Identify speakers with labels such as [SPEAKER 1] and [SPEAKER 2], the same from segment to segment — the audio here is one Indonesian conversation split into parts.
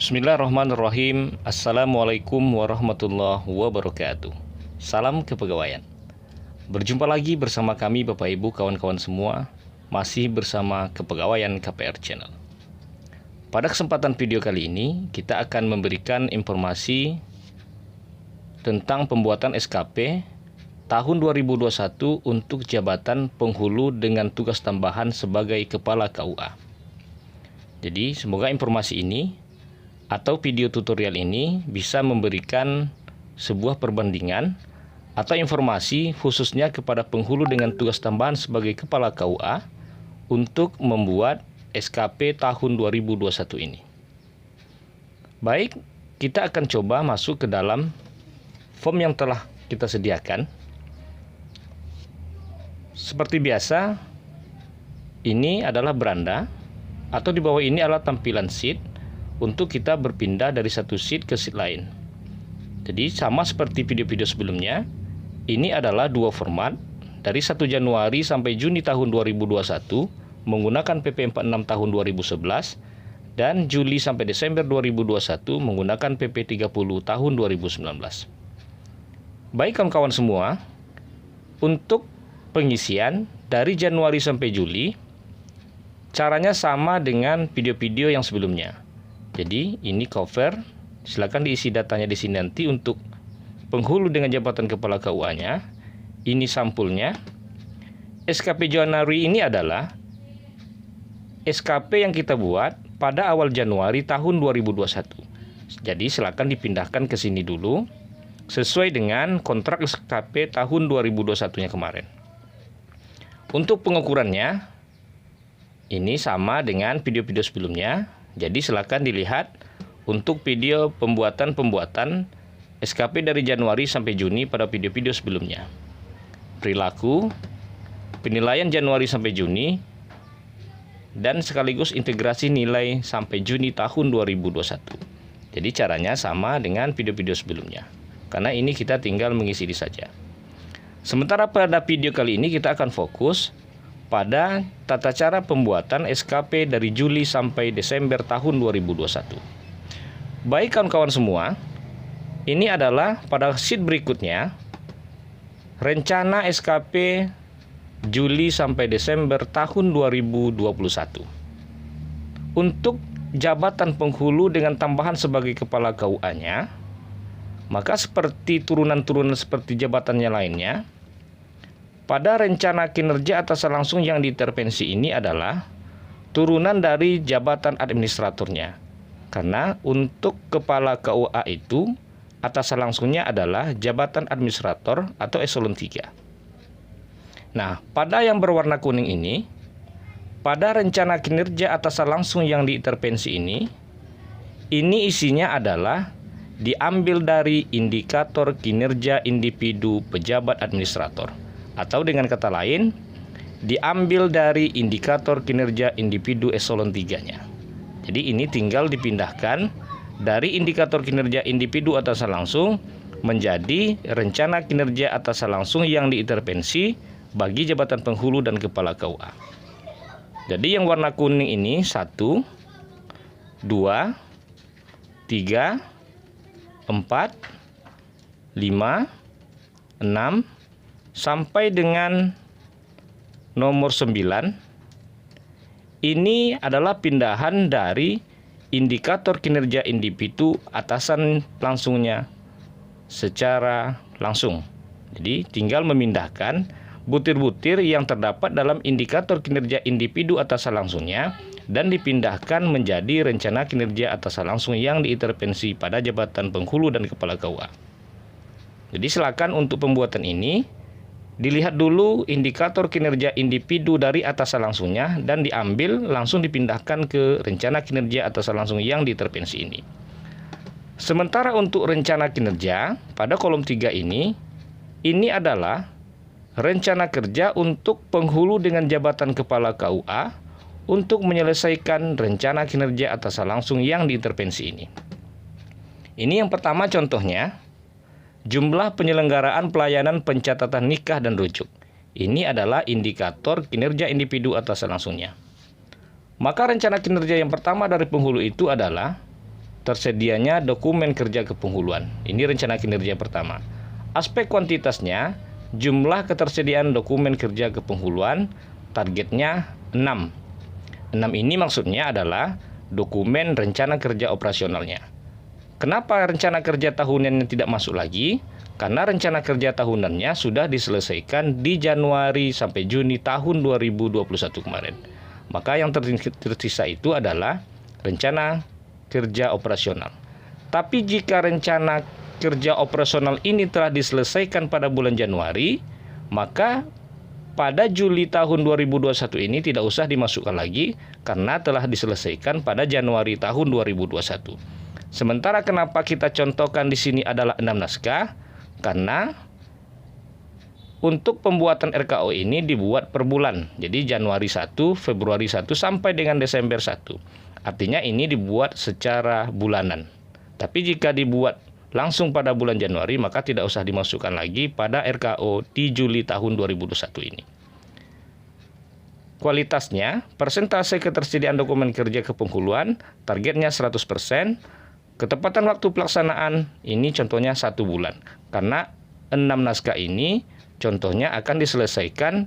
[SPEAKER 1] Bismillahirrahmanirrahim. Assalamualaikum warahmatullahi wabarakatuh. Salam kepegawaian. Berjumpa lagi bersama kami Bapak Ibu kawan-kawan semua, masih bersama Kepegawaian KPR Channel. Pada kesempatan video kali ini kita akan memberikan informasi tentang pembuatan SKP tahun 2021 untuk jabatan penghulu dengan tugas tambahan sebagai Kepala KUA. Jadi semoga informasi ini atau video tutorial ini bisa memberikan sebuah perbandingan atau informasi khususnya kepada penghulu dengan tugas tambahan sebagai Kepala KUA untuk membuat SKP tahun 2021 ini. Baik, kita akan coba masuk ke dalam form yang telah kita sediakan. Seperti biasa, ini adalah beranda atau di bawah ini adalah tampilan sheet untuk kita berpindah dari satu sheet ke sheet lain. Jadi sama seperti video-video sebelumnya, ini adalah dua format dari 1 Januari sampai Juni tahun 2021 menggunakan PP 46 tahun 2011 dan Juli sampai Desember 2021 menggunakan PP 30 tahun 2019. Baik kawan-kawan semua, untuk pengisian dari Januari sampai Juli caranya sama dengan video-video yang sebelumnya. Jadi ini cover, silakan diisi datanya di sini nanti untuk penghulu dengan jabatan Kepala KUA-nya. Ini sampulnya. SKP Januari ini adalah SKP yang kita buat pada awal Januari tahun 2021. Jadi silakan dipindahkan ke sini dulu sesuai dengan kontrak SKP tahun 2021-nya kemarin. Untuk pengukurannya ini sama dengan video-video sebelumnya. Jadi silakan dilihat untuk video pembuatan SKP dari Januari sampai Juni pada video-video sebelumnya. Perilaku, penilaian Januari sampai Juni, dan sekaligus integrasi nilai sampai Juni tahun 2021. Jadi caranya sama dengan video-video sebelumnya. Karena ini kita tinggal mengisi saja. Sementara pada video kali ini kita akan fokus pada tata cara pembuatan SKP dari Juli sampai Desember tahun 2021. Baik kawan-kawan semua, ini adalah pada sheet berikutnya rencana SKP Juli sampai Desember tahun 2021. Untuk jabatan penghulu dengan tambahan sebagai Kepala KUA-nya, maka seperti turunan-turunan seperti jabatannya lainnya, pada rencana kinerja atasan langsung yang diintervensi ini adalah turunan dari jabatan administratornya. Karena untuk Kepala KUA itu atasan langsungnya adalah jabatan administrator atau eselon 3. Nah, pada yang berwarna kuning ini, pada rencana kinerja atasan langsung yang diintervensi ini isinya adalah diambil dari indikator kinerja individu pejabat administrator. Atau dengan kata lain, diambil dari indikator kinerja individu eselon 3-nya. Jadi ini tinggal dipindahkan dari indikator kinerja individu atasan langsung menjadi rencana kinerja atasan langsung yang diintervensi bagi jabatan penghulu dan Kepala KUA. Jadi yang warna kuning ini 1, 2, 3, 4, 5, 6, sampai dengan nomor 9. Ini adalah pindahan dari indikator kinerja individu atasan langsungnya secara langsung. Jadi tinggal memindahkan butir-butir yang terdapat dalam indikator kinerja individu atasan langsungnya dan dipindahkan menjadi rencana kinerja atasan langsung yang diintervensi pada jabatan penghulu dan Kepala KUA. Jadi silakan untuk pembuatan ini dilihat dulu indikator kinerja individu dari atasan langsungnya dan diambil langsung dipindahkan ke rencana kinerja atasan langsung yang diintervensi ini. Sementara untuk rencana kinerja pada kolom 3 ini adalah rencana kerja untuk penghulu dengan jabatan Kepala KUA untuk menyelesaikan rencana kinerja atasan langsung yang diintervensi ini. Ini yang pertama contohnya. Jumlah penyelenggaraan pelayanan pencatatan nikah dan rujuk. Ini adalah indikator kinerja individu atasan langsungnya. Maka rencana kinerja yang pertama dari penghulu itu adalah tersedianya dokumen kerja kepenghuluan. Ini rencana kinerja pertama. Aspek kuantitasnya, jumlah ketersediaan dokumen kerja kepenghuluan targetnya 6. 6 ini maksudnya adalah dokumen rencana kerja operasionalnya. Kenapa rencana kerja tahunannya tidak masuk lagi? Karena rencana kerja tahunannya sudah diselesaikan di Januari sampai Juni tahun 2021 kemarin. Maka yang tersisa itu adalah rencana kerja operasional. Tapi jika rencana kerja operasional ini telah diselesaikan pada bulan Januari, maka pada Juli tahun 2021 ini tidak usah dimasukkan lagi karena telah diselesaikan pada Januari tahun 2021. Sementara kenapa kita contohkan di sini adalah 6 naskah? Karena untuk pembuatan RKO ini dibuat per bulan. Jadi Januari 1, Februari 1 sampai dengan Desember 1. Artinya ini dibuat secara bulanan. Tapi jika dibuat langsung pada bulan Januari, maka tidak usah dimasukkan lagi pada RKO di Juli tahun 2021 ini. Kualitasnya, persentase ketersediaan dokumen kerja kepenghuluan, targetnya 100%. Ketepatan waktu pelaksanaan, ini contohnya 1 bulan. Karena 6 naskah ini contohnya akan diselesaikan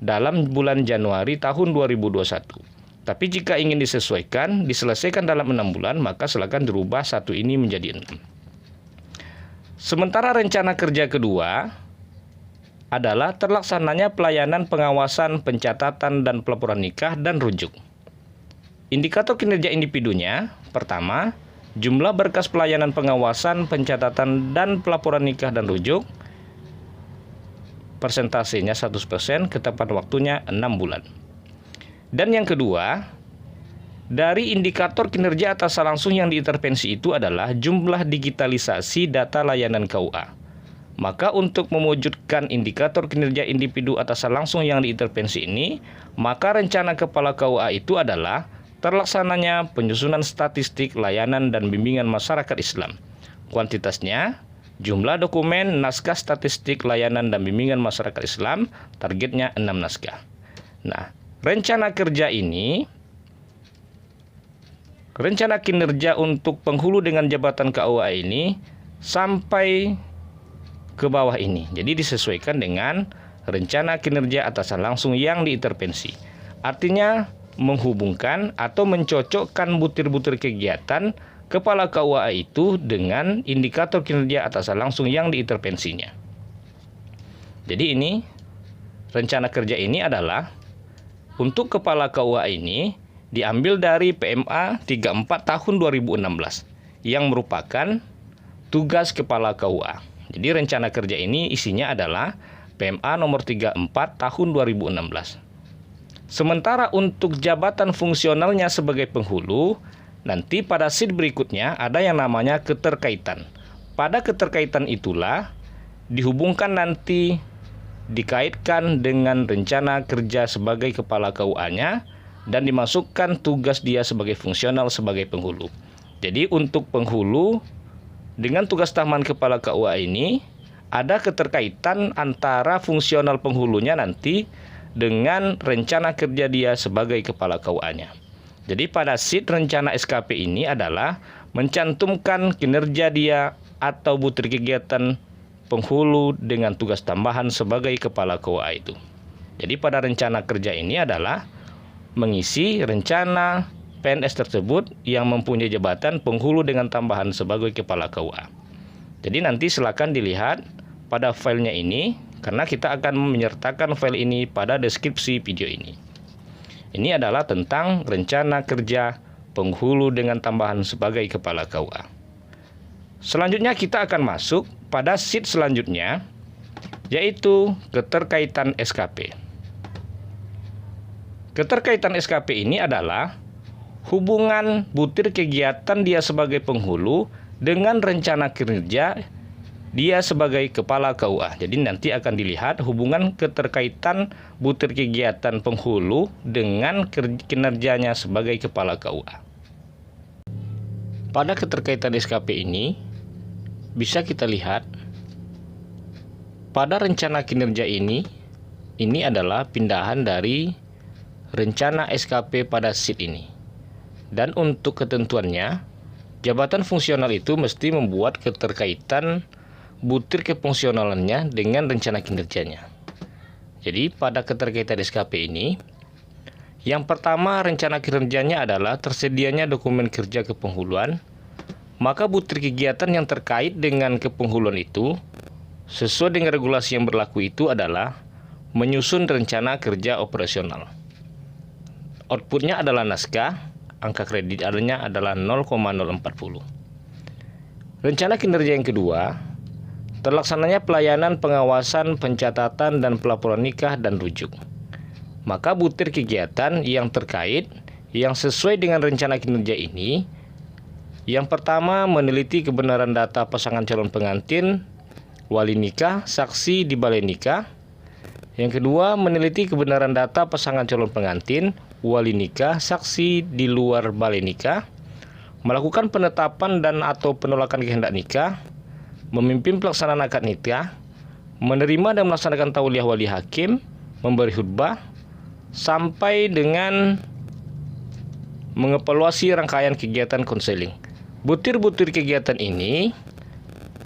[SPEAKER 1] dalam bulan Januari tahun 2021. Tapi jika ingin diselesaikan dalam 6 bulan, maka silakan dirubah 1 ini menjadi 6. Sementara rencana kerja kedua adalah terlaksananya pelayanan pengawasan, pencatatan, dan pelaporan nikah dan rujuk. Indikator kinerja individunya, pertama, jumlah berkas pelayanan pengawasan, pencatatan, dan pelaporan nikah dan rujuk. Persentasenya 100%, ketepatan waktunya 6 bulan. Dan yang kedua, dari indikator kinerja atasan langsung yang diintervensi itu adalah jumlah digitalisasi data layanan KUA. Maka untuk mewujudkan indikator kinerja individu atasan langsung yang diintervensi ini, maka rencana kepala KUA itu adalah terlaksananya penyusunan statistik layanan dan bimbingan masyarakat Islam. Kuantitasnya, jumlah dokumen naskah statistik layanan dan bimbingan masyarakat Islam, targetnya 6 naskah. Nah, rencana kerja ini, rencana kinerja untuk penghulu dengan jabatan KUA ini sampai ke bawah ini. Jadi disesuaikan dengan rencana kinerja atasan langsung yang diintervensi. Artinya menghubungkan atau mencocokkan butir-butir kegiatan kepala KUA itu dengan indikator kinerja atasan langsung yang diintervensinya. Jadi ini rencana kerja ini adalah untuk kepala KUA ini diambil dari PMA 34 tahun 2016 yang merupakan tugas kepala KUA. Jadi rencana kerja ini isinya adalah PMA nomor 34 tahun 2016. Sementara untuk jabatan fungsionalnya sebagai penghulu, nanti pada sheet berikutnya ada yang namanya keterkaitan. Pada keterkaitan itulah dihubungkan nanti dikaitkan dengan rencana kerja sebagai kepala KUA-nya dan dimasukkan tugas dia sebagai fungsional sebagai penghulu. Jadi untuk penghulu dengan tugas tambahan kepala KUA ini ada keterkaitan antara fungsional penghulunya nanti dengan rencana kerja dia sebagai kepala KUA-nya. Jadi pada sheet rencana SKP ini adalah mencantumkan kinerja dia atau butir kegiatan penghulu dengan tugas tambahan sebagai kepala KUA itu. Jadi pada rencana kerja ini adalah mengisi rencana PNS tersebut yang mempunyai jabatan penghulu dengan tambahan sebagai kepala KUA. Jadi nanti silakan dilihat pada filenya ini, karena kita akan menyertakan file ini pada deskripsi video ini. Ini adalah tentang rencana kerja penghulu dengan tambahan sebagai kepala KUA. Selanjutnya kita akan masuk pada sheet selanjutnya, yaitu keterkaitan SKP. Keterkaitan SKP ini adalah hubungan butir kegiatan dia sebagai penghulu dengan rencana kinerja dia sebagai kepala KUA. Jadi nanti akan dilihat hubungan keterkaitan butir kegiatan penghulu dengan kinerjanya sebagai kepala KUA. Pada keterkaitan SKP ini bisa kita lihat pada rencana kinerja ini adalah pindahan dari rencana SKP pada sheet ini. Dan untuk ketentuannya, jabatan fungsional itu mesti membuat keterkaitan butir kefungsionalannya dengan rencana kinerjanya. Jadi pada keterkaitan SKP ini, yang pertama rencana kinerjanya adalah tersedianya dokumen kerja kepenghuluan, maka butir kegiatan yang terkait dengan kepenghuluan itu sesuai dengan regulasi yang berlaku itu adalah menyusun rencana kerja operasional. Outputnya adalah naskah, angka kredit adanya adalah 0,040. Rencana kinerja yang kedua, terlaksananya pelayanan pengawasan, pencatatan, dan pelaporan nikah dan rujuk. Maka butir kegiatan yang terkait yang sesuai dengan rencana kinerja ini, yang pertama meneliti kebenaran data pasangan calon pengantin, wali nikah, saksi di balai nikah. Yang kedua meneliti kebenaran data pasangan calon pengantin, wali nikah, saksi di luar balai nikah, melakukan penetapan dan atau penolakan kehendak nikah, memimpin pelaksanaan akad nikah, menerima dan melaksanakan tauliyah wali hakim, memberi khutbah, sampai dengan mengevaluasi rangkaian kegiatan konseling. Butir-butir kegiatan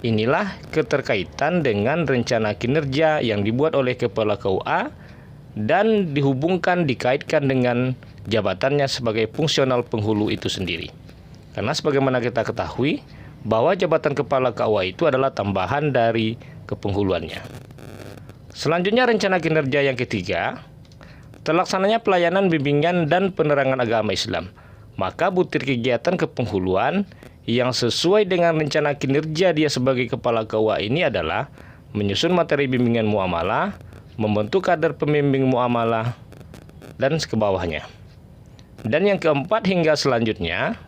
[SPEAKER 1] inilah keterkaitan dengan rencana kinerja yang dibuat oleh Kepala KUA dan dikaitkan dengan jabatannya sebagai fungsional penghulu itu sendiri. Karena sebagaimana kita ketahui bahwa jabatan Kepala KUA itu adalah tambahan dari kepenghuluannya. Selanjutnya rencana kinerja yang ketiga, terlaksananya pelayanan bimbingan dan penerangan agama Islam. Maka butir kegiatan kepenghuluan yang sesuai dengan rencana kinerja dia sebagai Kepala KUA ini adalah menyusun materi bimbingan muamalah, membentuk kader pembimbing muamalah, dan kebawahnya. Dan yang keempat hingga selanjutnya,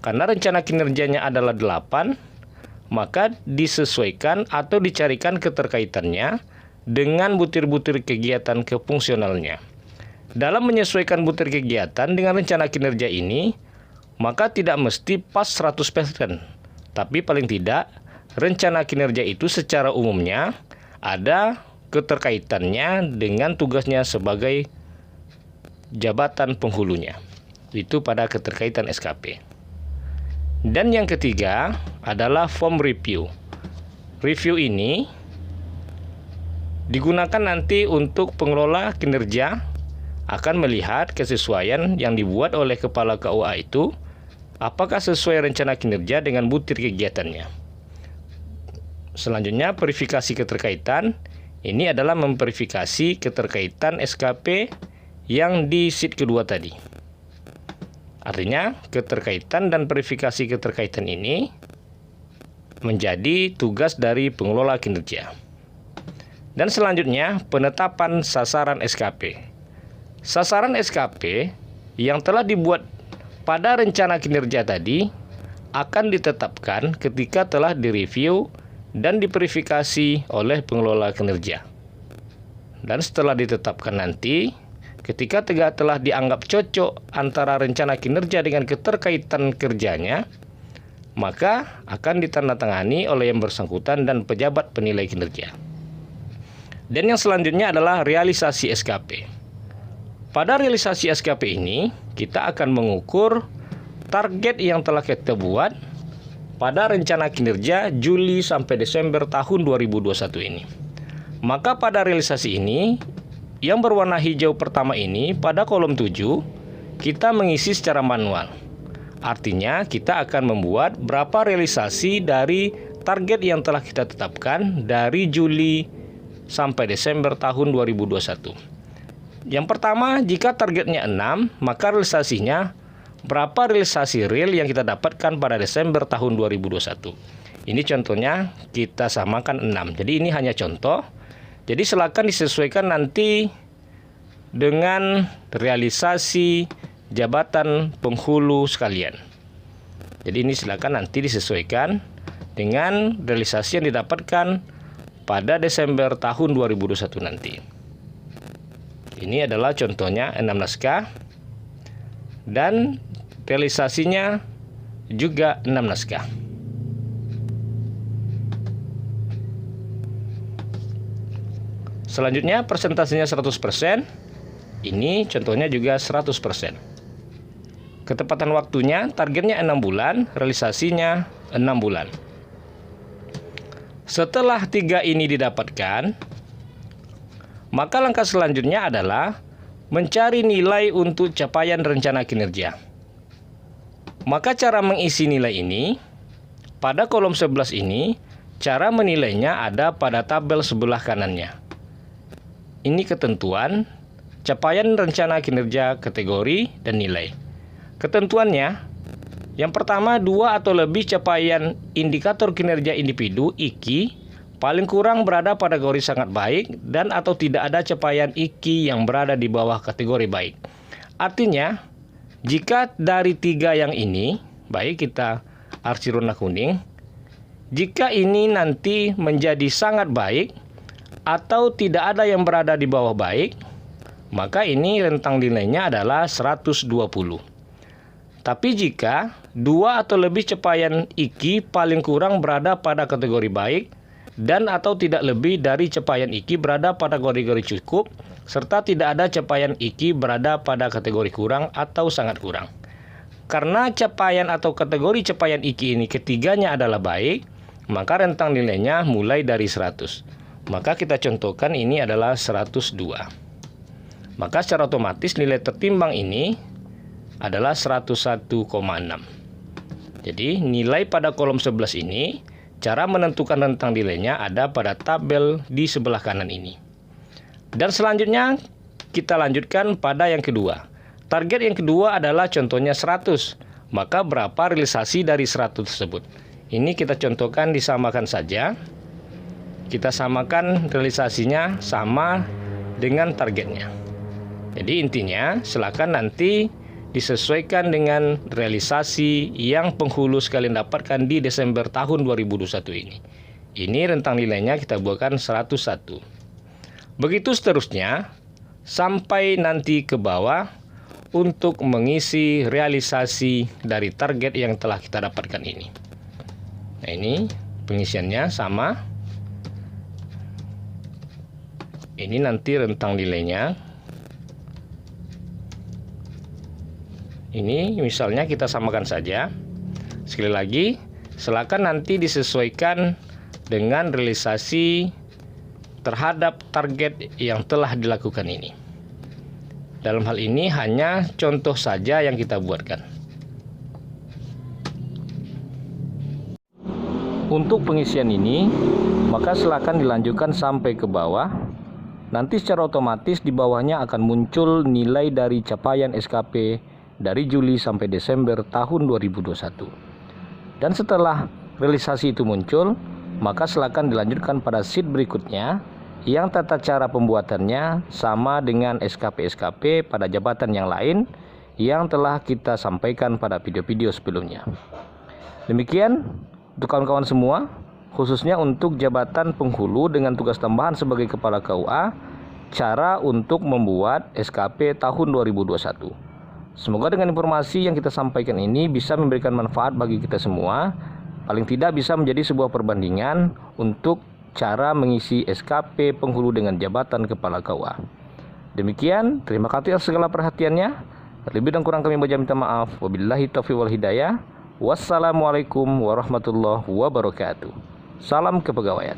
[SPEAKER 1] karena rencana kinerjanya adalah 8, maka disesuaikan atau dicarikan keterkaitannya dengan butir-butir kegiatan kefungsionalnya. Dalam menyesuaikan butir kegiatan dengan rencana kinerja ini, maka tidak mesti pas 100%, tapi paling tidak rencana kinerja itu secara umumnya ada keterkaitannya dengan tugasnya sebagai jabatan penghulunya. Itu pada keterkaitan SKP. Dan yang ketiga adalah form review. Review ini digunakan nanti untuk pengelola kinerja akan melihat kesesuaian yang dibuat oleh Kepala KUA itu apakah sesuai rencana kinerja dengan butir kegiatannya. Selanjutnya verifikasi keterkaitan. Ini adalah memverifikasi keterkaitan SKP yang di sheet kedua tadi. Artinya keterkaitan dan verifikasi keterkaitan ini menjadi tugas dari pengelola kinerja. Dan selanjutnya penetapan sasaran SKP. Sasaran SKP yang telah dibuat pada rencana kinerja tadi akan ditetapkan ketika telah direview dan diverifikasi oleh pengelola kinerja. Dan setelah ditetapkan nanti, ketika telah dianggap cocok antara rencana kinerja dengan keterkaitan kerjanya, maka akan ditandatangani oleh yang bersangkutan dan pejabat penilai kinerja. Dan yang selanjutnya adalah realisasi SKP. Pada realisasi SKP ini, kita akan mengukur target yang telah kita buat pada rencana kinerja Juli sampai Desember tahun 2021 ini. Maka pada realisasi ini, yang berwarna hijau pertama ini pada kolom 7, kita mengisi secara manual. Artinya kita akan membuat berapa realisasi dari target yang telah kita tetapkan dari Juli sampai Desember tahun 2021. Yang pertama, jika targetnya 6, maka realisasinya berapa realisasi real yang kita dapatkan pada Desember tahun 2021. Ini contohnya kita samakan 6. Jadi ini hanya contoh. Jadi silakan disesuaikan nanti dengan realisasi jabatan penghulu sekalian. Jadi ini silakan nanti disesuaikan dengan realisasi yang didapatkan pada Desember tahun 2021 nanti. Ini adalah contohnya 6 naskah dan realisasinya juga 6 naskah. Selanjutnya persentasenya 100%. Ini contohnya juga 100%. Ketepatan waktunya, targetnya 6 bulan, realisasinya 6 bulan. Setelah 3 ini didapatkan, maka langkah selanjutnya adalah mencari nilai untuk capaian rencana kinerja. Maka cara mengisi nilai ini, pada kolom 11 ini, cara menilainya ada pada tabel sebelah kanannya. Ini ketentuan, capaian rencana kinerja, kategori, dan nilai. Ketentuannya, yang pertama 2 atau lebih capaian indikator kinerja individu IKI paling kurang berada pada kategori sangat baik dan atau tidak ada capaian IKI yang berada di bawah kategori baik. Artinya, jika dari 3 yang ini, baik kita arsi warna kuning, jika ini nanti menjadi sangat baik atau tidak ada yang berada di bawah baik, maka ini rentang nilainya adalah 120. Tapi jika 2 atau lebih capaian IKI paling kurang berada pada kategori baik dan atau tidak lebih dari capaian IKI berada pada kategori cukup, serta tidak ada capaian IKI berada pada kategori kurang atau sangat kurang. Karena capaian atau kategori capaian IKI ini ketiganya adalah baik, maka rentang nilainya mulai dari 100. Maka kita contohkan ini adalah 102. Maka secara otomatis nilai tertimbang ini adalah 101,6. Jadi nilai pada kolom 11 ini, cara menentukan rentang nilainya ada pada tabel di sebelah kanan ini. Dan selanjutnya kita lanjutkan pada yang kedua. Target yang kedua adalah contohnya 100. Maka berapa realisasi dari 100 tersebut? Ini kita contohkan disamakan saja. Kita samakan realisasinya sama dengan targetnya. Jadi intinya silakan nanti disesuaikan dengan realisasi yang penghulu sekalian dapatkan di Desember tahun 2021 ini. Ini rentang nilainya kita buatkan 101. Begitu seterusnya sampai nanti ke bawah untuk mengisi realisasi dari target yang telah kita dapatkan ini. Nah, ini pengisiannya sama. Ini nanti rentang nilainya. Ini misalnya kita samakan saja. Sekali lagi, silakan nanti disesuaikan dengan realisasi terhadap target yang telah dilakukan ini. Dalam hal ini hanya contoh saja yang kita buatkan. Untuk pengisian ini, maka silakan dilanjutkan sampai ke bawah. Nanti secara otomatis di bawahnya akan muncul nilai dari capaian SKP dari Juli sampai Desember tahun 2021. Dan setelah realisasi itu muncul, maka silakan dilanjutkan pada sheet berikutnya yang tata cara pembuatannya sama dengan SKP-SKP pada jabatan yang lain yang telah kita sampaikan pada video-video sebelumnya. Demikian untuk kawan-kawan semua, khususnya untuk jabatan penghulu dengan tugas tambahan sebagai Kepala KUA, cara untuk membuat SKP tahun 2021. Semoga dengan informasi yang kita sampaikan ini bisa memberikan manfaat bagi kita semua. Paling tidak bisa menjadi sebuah perbandingan untuk cara mengisi SKP penghulu dengan jabatan Kepala KUA. Demikian, terima kasih atas segala perhatiannya. Lebih dan kurang kami minta maaf. Wabillahi taufiq wal hidayah. Wassalamualaikum warahmatullahi wabarakatuh. Salam kepegawaian.